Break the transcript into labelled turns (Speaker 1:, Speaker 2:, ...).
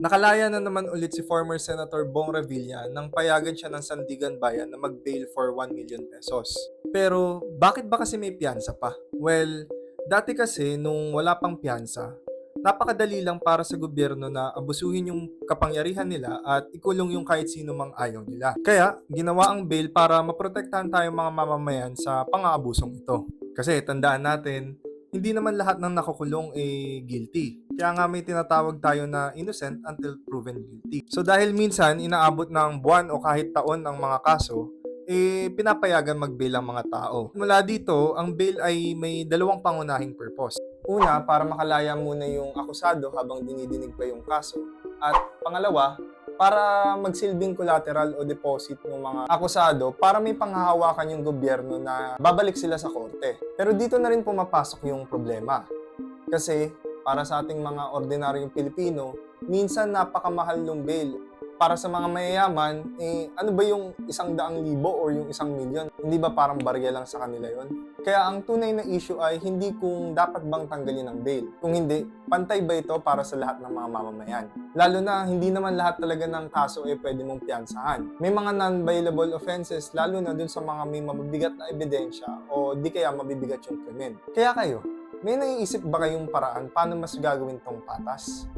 Speaker 1: Nakalaya na naman ulit si former Senator Bong Revilla nang payagan siya ng Sandigan Bayan na mag-bail for 1 million pesos. Pero bakit ba kasi may piyansa pa? Well, dati kasi nung wala pang piyansa, napakadali lang para sa gobyerno na abusuhin yung kapangyarihan nila at ikulong yung kahit sino mang ayaw nila. Kaya, ginawa ang bail para maprotektahan tayong mga mamamayan sa pang-aabusong ito. Kasi tandaan natin, hindi naman lahat ng nakukulong guilty. Kaya nga may tinatawag tayo na innocent until proven guilty. So dahil minsan inaabot ng buwan o kahit taon ang mga kaso, pinapayagan mag-bail ang mga tao. Mula dito, ang bail ay may dalawang pangunahing purpose. Una, para makalaya muna yung akusado habang dinidinig pa yung kaso. At pangalawa, para magsilbing collateral o deposit ng mga akusado para may panghahawakan yung gobyerno na babalik sila sa korte. Pero dito na rin pumapasok yung problema. Kasi para sa ating mga ordinaryong Pilipino, minsan napakamahal yung bail. Para sa mga mayayaman, ano ba yung 100,000 or yung 1 milyon? Hindi ba parang barya lang sa kanila yon? Kaya ang tunay na issue ay hindi kung dapat bang tanggalin ang bail. Kung hindi, pantay ba ito para sa lahat ng mga mamamayan? Lalo na hindi naman lahat talaga ng kaso pwede mong piyansahan. May mga non-bailable offenses, lalo na dun sa mga may mabibigat na ebidensya o di kaya mabibigat yung krimen. Kaya kayo, may naiisip ba kayong paraan paano mas gagawin tong patas?